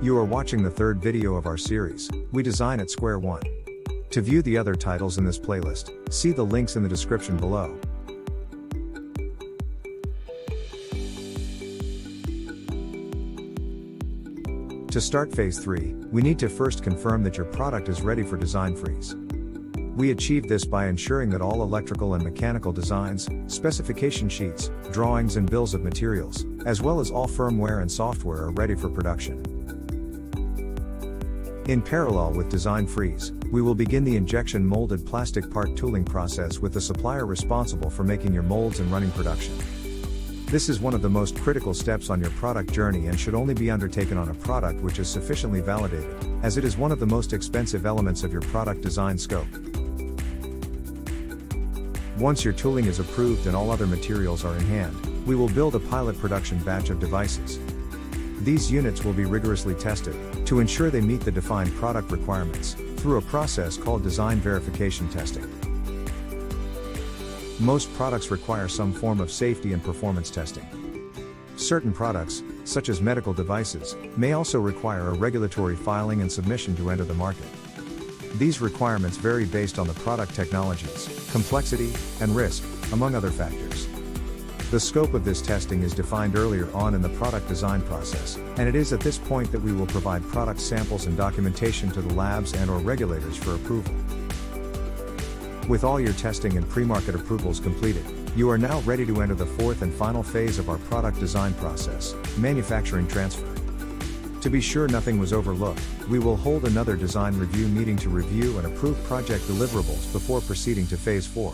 You are watching the third video of our series, We Design at SQ1. To view the other titles in this playlist, see the links in the description below. To start Phase 3, we need to first confirm that your product is ready for design freeze. We achieve this by ensuring that all electrical and mechanical designs, specification sheets, drawings and bills of materials, as well as all firmware and software are ready for production. In parallel with design freeze, we will begin the injection molded plastic part tooling process with the supplier responsible for making your molds and running production. This is one of the most critical steps on your product journey and should only be undertaken on a product which is sufficiently validated, as it is one of the most expensive elements of your product design scope. Once your tooling is approved and all other materials are in hand, we will build a pilot production batch of devices. These units will be rigorously tested, to ensure they meet the defined product requirements, through a process called design verification testing. Most products require some form of safety and performance testing. Certain products, such as medical devices, may also require a regulatory filing and submission to enter the market. These requirements vary based on the product technologies, complexity, and risk, among other factors. The scope of this testing is defined earlier on in the product design process, and it is at this point that we will provide product samples and documentation to the labs and/or regulators for approval. With all your testing and pre-market approvals completed, you are now ready to enter the fourth and final phase of our product design process, manufacturing transfer. To be sure nothing was overlooked, we will hold another design review meeting to review and approve project deliverables before proceeding to Phase 4.